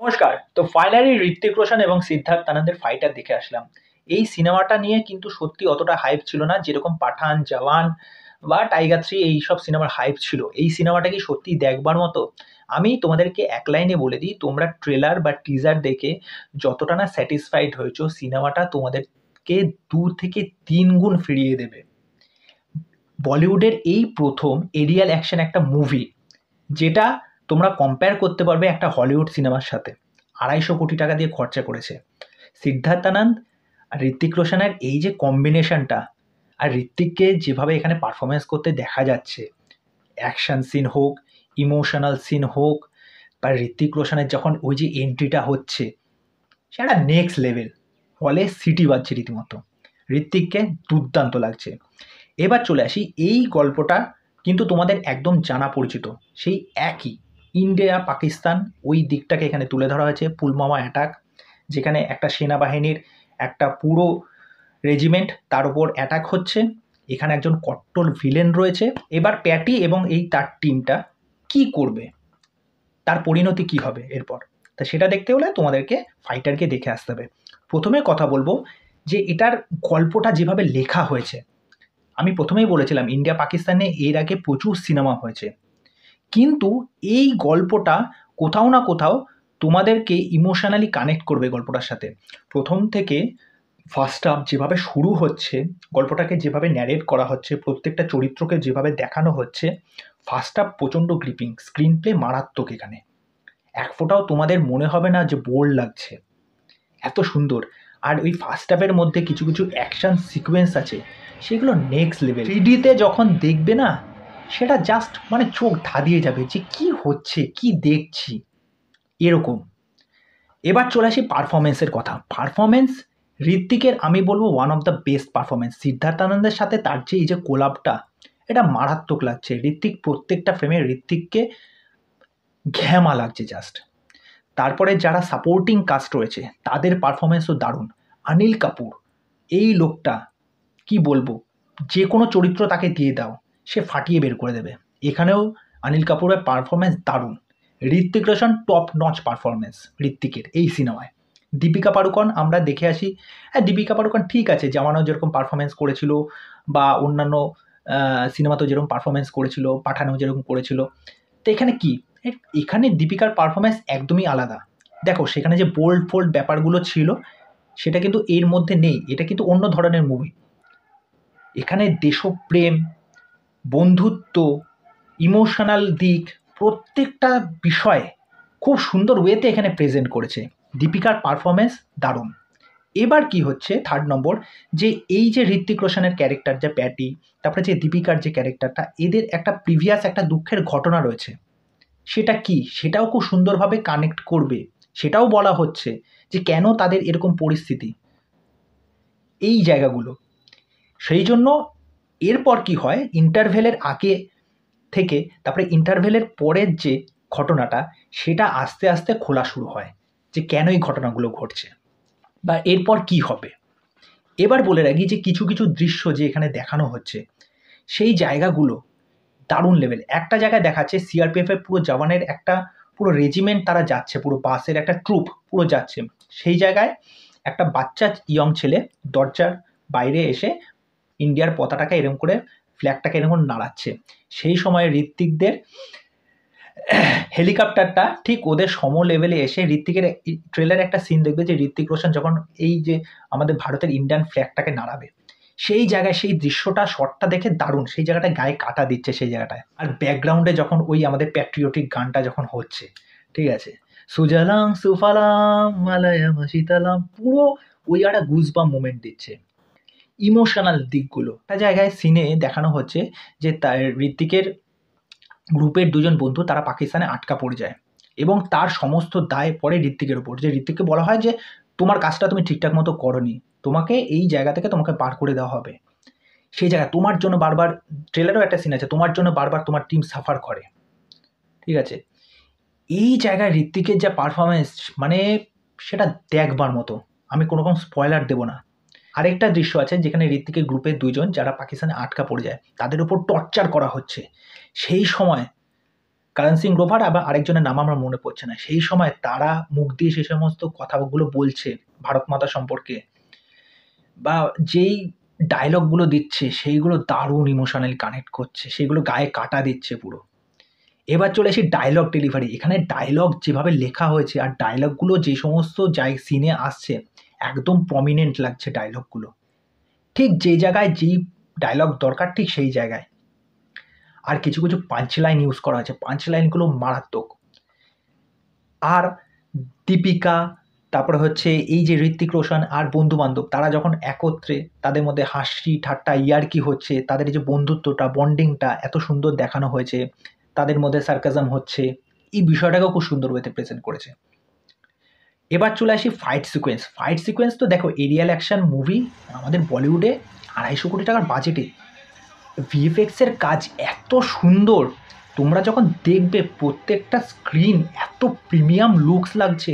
নমস্কার। তো ফাইনালি ঋত্বিক রোশন এবং সিদ্ধার্থ আনন্দের ফাইটার দেখে আসলাম। এই সিনেমাটা নিয়ে কিন্তু সত্যি অতটা হাইপ ছিল না, যেরকম পাঠান, জওয়ান বা টাইগার 3 এইসব সিনেমার হাইপ ছিল। এই সিনেমাটা কি সত্যিই দেখবার মতো? আমি তোমাদেরকে এক লাইনে বলে দিই, তোমরা ট্রেলার বা টিজার দেখে যতটা না স্যাটিসফাইড হয়েছো, সিনেমাটা তোমাদেরকে 2 থেকে 3 গুণ ফিরিয়ে দেবে। বলিউডের এই প্রথম এরিয়াল অ্যাকশন একটা মুভি, যেটা তোমরা কম্পেয়ার করতে পারবে একটা হলিউড সিনেমার সাথে। 250 কোটি টাকা দিয়ে খরচা করেছে। সিদ্ধার্থ আনন্দ আর ঋত্বিক রোশনের এই যে কম্বিনেশনটা, আর ঋত্বিককে যেভাবে এখানে পারফরমেন্স করতে দেখা যাচ্ছে, অ্যাকশন সিন হোক, ইমোশনাল সিন হোক, বা ঋত্বিক রোশনের যখন ওই যে এন্ট্রিটা হচ্ছে, সেটা নেক্সট লেভেল। হলে সিটি বাজছে রীতিমতো। ঋত্বিককে দুর্দান্ত লাগছে। এবার চলে আসি, এই গল্পটা কিন্তু তোমাদের একদম জানা পরিচিত। সেই একই ইন্ডিয়া পাকিস্তান ওই দিকটাকে এখানে তুলে ধরা হয়েছে। পুলওয়ামা অ্যাটাক, যেখানে একটা সেনাবাহিনীর একটা পুরো রেজিমেন্ট তার উপর অ্যাটাক হচ্ছে। এখানে একজন কট্টর ভিলেন রয়েছে। এবার প্যাটি এবং এই তার টিমটা কি করবে, তার পরিণতি কি হবে এরপর, তা সেটা দেখতে হলে তোমাদেরকে ফাইটারকে দেখে আসতে হবে। প্রথমে কথা বলবো যে এটার গল্পটা যেভাবে লেখা হয়েছে। আমি প্রথমেই বলেছিলাম ইন্ডিয়া পাকিস্তানে এর আগে প্রচুর সিনেমা হয়েছে, কিন্তু এই গল্পটা কোথাও না কোথাও তোমাদেরকে ইমোশনালি কানেক্ট করবে গল্পটার সাথে। প্রথম থেকে ফার্স্ট হাফ যেভাবে শুরু হচ্ছে, গল্পটাকে যেভাবে ন্যারেট করা হচ্ছে, প্রত্যেকটা চরিত্রকে যেভাবে দেখানো হচ্ছে, ফার্স্ট হাফ প্রচণ্ড গ্রিপিং, স্ক্রিন প্লে মারাত্মক। এখানে এক ফোঁটাও তোমাদের মনে হবে না যে বোর লাগছে, এত সুন্দর। আর ওই ফার্স্ট হাফের মধ্যে কিছু কিছু অ্যাকশন সিকোয়েন্স আছে, সেগুলো নেক্সট লেভেল। 3Dতে যখন দেখবে না, সেটা জাস্ট মানে চোখ ধাঁধিয়ে যাবে যে কি হচ্ছে, কি দেখছি, এরকম। এবার চলে আসি পারফরমেন্সের কথা। পারফরমেন্স ঋত্বিকের আমি বলবো one of the best performance. Siddhartha আনন্দের সাথে তার যে এই যে কোলাপটা, এটা মারাত্মক লাগছে। ঋত্বিক প্রত্যেকটা ফ্রেমে ঋত্বিককে ঘ্যামা লাগছে জাস্ট। তারপরে যারা সাপোর্টিং কাস্ট রয়েছে তাদের পারফরমেন্সও দারুণ। অনিল কাপুর, এই লোকটা কি বলবো, যে কোনো চরিত্র তাকে দিয়ে দাও, সে ফাটিয়ে বের করে দেবে। এখানেও অনিল কাপুরের পারফরমেন্স দারুণ। Hrithik Roshan top notch performance ঋত্বিকের এই সিনেমায়। দীপিকা পাড়ুকোন আমরা দেখে আসি, হ্যাঁ দীপিকা পাড়ুকোন ঠিক আছে, জামানও যেরকম পারফরমেন্স করেছিল, বা অন্যান্য সিনেমাতেও যেরকম পারফরমেন্স করেছিল, পাঠানেও যেরকম করেছিল। তো এখানে কি, এখানে দীপিকার পারফরমেন্স একদমই আলাদা। দেখো সেখানে যে বোল্ড ফোল্ড ব্যাপারগুলো ছিল, সেটা কিন্তু এর মধ্যে নেই। এটা কিন্তু অন্য ধরনের মুভি। এখানে দেশপ্রেম, বন্ধুত্ব, ইমোশনাল দিক, প্রত্যেকটা বিষয়ে খুব সুন্দর ওয়েতে এখানে প্রেজেন্ট করেছে। দীপিকার পারফরমেন্স দারুণ। এবার কি হচ্ছে থার্ড নম্বর, যে এই যে ঋত্বিক রোশনের ক্যারেক্টার যে প্যাটি, তারপরে যে দীপিকার যে ক্যারেক্টারটা, এদের একটা প্রিভিয়াস একটা দুঃখের ঘটনা রয়েছে। সেটা কি, সেটাও খুব সুন্দরভাবে কানেক্ট করবে। সেটাও বলা হচ্ছে যে কেন তাদের এরকম পরিস্থিতি, এই জায়গাগুলো। সেই জন্য এরপর কি হয়, ইন্টারভেলের আগে থেকে তারপরে ইন্টারভেলের পরের যে ঘটনাটা, সেটা আস্তে আস্তে খোলা শুরু হয় যে কেন এই ঘটনাগুলো ঘটছে বা এরপর কি হবে। এবার বলে রাখি যে কিছু কিছু দৃশ্য যে এখানে দেখানো হচ্ছে, সেই জায়গাগুলো দারুণ লেভেল। একটা জায়গায় দেখাচ্ছে সিআরপিএফ এর পুরো জওয়ানের একটা পুরো রেজিমেন্ট তারা যাচ্ছে, পুরো বাসের একটা ট্রুপ পুরো যাচ্ছে। সেই জায়গায় একটা বাচ্চা ইয়ং ছেলে দরজার বাইরে এসে ইন্ডিয়ার পতাকাটাকে এরকম করে, ফ্ল্যাগটাকে এরকম নাড়াচ্ছে। সেই সময় ঋত্বিকদের হেলিকপ্টারটা ঠিক ওদের সম লেভেলে এসে, ঋত্বিকের ট্রেলারে একটা সিন দেখবে যে ঋত্বিক রোশন যখন এই যে আমাদের ভারতের ইন্ডিয়ান ফ্ল্যাগটাকে নাড়াবে, সেই জায়গায় সেই দৃশ্যটা শটটা দেখে দারুণ। সেই জায়গাটায় গায়ে কাটা দিচ্ছে সেই জায়গাটায়। আর ব্যাকগ্রাউন্ডে যখন ওই আমাদের প্যাট্রিয়টিক গানটা যখন হচ্ছে, ঠিক আছে, সুজলাং সুফলাং মালায়াম শীতলাম, পুরো ওই একটা গুজবাম মোমেন্ট দিচ্ছে। ইমোশনাল দিকগুলো একটা জায়গায় সিনে দেখানো হচ্ছে যে তার ঋত্বিকের গ্রুপের দুজন বন্ধু তারা পাকিস্তানে আটকা পড়ে যায়, এবং তার সমস্ত দায় পড়ে ঋত্বিকের ওপর। যে ঋত্বিককে বলা হয় যে তোমার কাজটা তুমি ঠিকঠাক মতো করনি, তোমাকে এই জায়গা থেকে তোমাকে বার করে দেওয়া হবে। সেই জায়গায় তোমার জন্য বারবার, ট্রেলারও একটা সিন আছে, তোমার জন্য বারবার তোমার টিম সাফার করে, ঠিক আছে। এই জায়গায় ঋত্বিকের যা পারফরমেন্স, মানে সেটা দেখবার মতো। আমি কোনো রকম স্পয়লার দেবো না। আরেকটা দৃশ্য আছে যেখানে ঋত্বিকের গ্রুপের দুজন যারা পাকিস্তানে আটকা পড়ে যায়, তাদের উপর টর্চার করা হচ্ছে। সেই সময় কারণ সিং গ্রোভার আবার আরেকজনের নাম আমার মনে পড়ছে না। সেই সময় তারা মুখ দিয়ে সে সমস্ত কথাগুলো বলছে ভারত মাতা সম্পর্কে, বা যেই ডায়লগগুলো দিচ্ছে সেইগুলো দারুণ ইমোশনালি কানেক্ট করছে, সেগুলো গায়ে কাটা দিচ্ছে পুরো। এবার চলে আসি ডায়লগ ডেলিভারি। এখানে ডায়লগ যেভাবে লেখা হয়েছে আর ডায়লগগুলো যে সমস্ত সিনে আসছে, একদম প্রমিনেন্ট লাগছে ডায়লগগুলো। ঠিক যে জায়গায় যেই ডায়লগ দরকার ঠিক সেই জায়গায়। আর কিছু কিছু পাঞ্চ লাইন ইউজ করা হয়েছে, পাঞ্চ লাইনগুলো মারাত্মক। আর দীপিকা, তারপরে হচ্ছে এই যে ঋত্বিক রোশন আর বন্ধু বান্ধব, তারা যখন একত্রে তাদের মধ্যে হাসি ঠাট্টা ইয়ার্কি হচ্ছে, তাদের এই যে বন্ধুত্বটা, বন্ডিংটা এত সুন্দর দেখানো হয়েছে, তাদের মধ্যে সার্কাজম হচ্ছে, এই বিষয়টাকেও খুব সুন্দর ওয়েতে প্রেজেন্ট করেছে। এবার চলে আসি ফাইট সিকোয়েন্স। ফাইট সিকোয়েন্স তো দেখো, এরিয়াল অ্যাকশন মুভি আমাদের বলিউডে 250 কোটি টাকার বাজেটে ভিএফএক্সের কাজ এত সুন্দর, তোমরা যখন দেখবে প্রত্যেকটা স্ক্রিন এত প্রিমিয়াম লুকস লাগছে,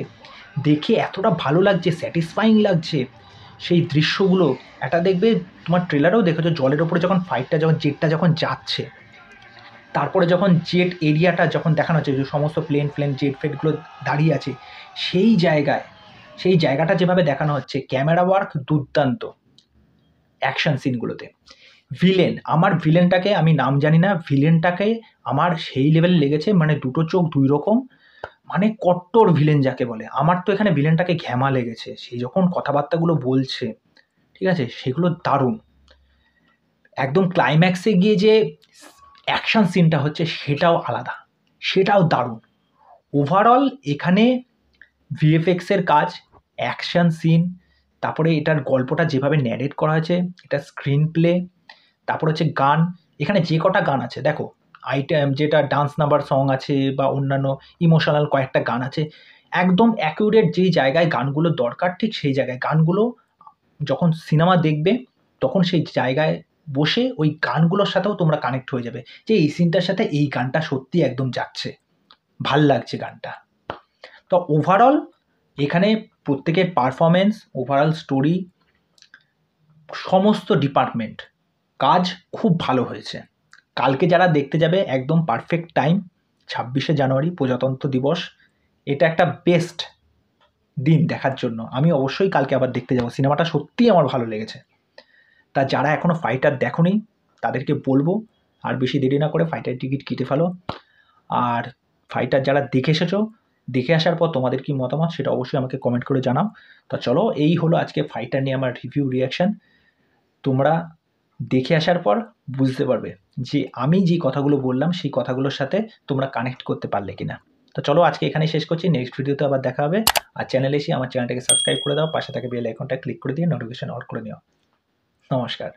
দেখে এতটা ভালো লাগছে, স্যাটিসফাইং লাগছে সেই দৃশ্যগুলো। এটা দেখবে তোমার ট্রেলারেও দেখেছো, জলের ওপরে যখন ফাইটটা, যখন জেটটা যখন যাচ্ছে, তারপরে যখন জেট এরিয়াটা যখন দেখানো হচ্ছে, যে সমস্ত প্লেন জেট ফেটগুলো দাঁড়িয়ে আছে, সেই জায়গায় সেই জায়গাটা যেভাবে দেখানো হচ্ছে, ক্যামেরা ওয়ার্ক দুর্দান্ত অ্যাকশন সিনগুলোতে। ভিলেন, আমার ভিলেনটাকে আমি নাম জানি না, ভিলেনটাকে আমার সেই লেভেলে লেগেছে, মানে দুটো চোখ দুই রকম, মানে কট্টর ভিলেন যাকে বলে। আমার তো এখানে ভিলেনটাকে ঘ্যামা লেগেছে, সেই যখন কথাবার্তাগুলো বলছে, ঠিক আছে, সেগুলো দারুণ। একদম ক্লাইম্যাক্সে গিয়ে যে অ্যাকশন সিনটা হচ্ছে সেটাও আলাদা, সেটাও দারুণ। ওভারঅল এখানে ভিএফএক্সের কাজ, অ্যাকশন সিন, তারপরে এটার গল্পটা যেভাবে ন্যারেট করা হয়েছে, এটা স্ক্রিন প্লে, তারপর হচ্ছে গান। এখানে যে কটা গান আছে দেখো, আইটেম যেটা ডান্স নাম্বার সং আছে বা অন্যান্য ইমোশনাল কয়েকটা গান আছে, একদম অ্যাকিউরেট যেই জায়গায় গানগুলো দরকার ঠিক সেই জায়গায় গানগুলো, যখন সিনেমা দেখবে তখন সেই জায়গায় বসে ওই গানগুলোর সাথেও তোমরা কানেক্ট হয়ে যাবে, যে এই সিনটার সাথে এই গানটা সত্যি একদম যাচ্ছে, ভাল লাগছে গানটা। তো ওভারঅল এখানে প্রত্যেকের পারফরমেন্স, ওভারঅল স্টোরি, সমস্ত ডিপার্টমেন্ট কাজ খুব ভালো হয়েছে। কালকে যারা দেখতে যাবে একদম পারফেক্ট টাইম, 26শে জানুয়ারি প্রজাতন্ত্র দিবস, এটা একটা বেস্ট দিন দেখার জন্য। আমি অবশ্যই কালকে আবার দেখতে যাব, সিনেমাটা সত্যিই আমার ভালো লেগেছে। তা যারা এখনও ফাইটার দেখোনি তাদেরকে বলবো আর বেশি দেরি না করে ফাইটার টিকিট কেটে ফেলো। আর ফাইটার যারা দেখে এসেছো, দেখে আসার পর তোমাদের কি মতামত সেটা অবশ্যই আমাকে কমেন্ট করে জানাও। তো চলো, এই হলো আজকে ফাইটার নিয়ে আমার রিভিউ রিয়াকশান। তোমরা দেখে আসার পর বুঝতে পারবে যে আমি যে কথাগুলো বললাম সেই কথাগুলোর সাথে তোমরা কানেক্ট করতে পারলে কিনা। তো চলো আজকে এখানে শেষ করছি, নেক্সট ভিডিওতে আবার দেখা হবে। আর চ্যানেলে এসে আমার চ্যানেলটাকে সাবস্ক্রাইব করে দাও, পাশে থাকে বেল আইকনটা ক্লিক করে দিয়ে নোটিফিকেশন অন করে নিও। নমস্কার।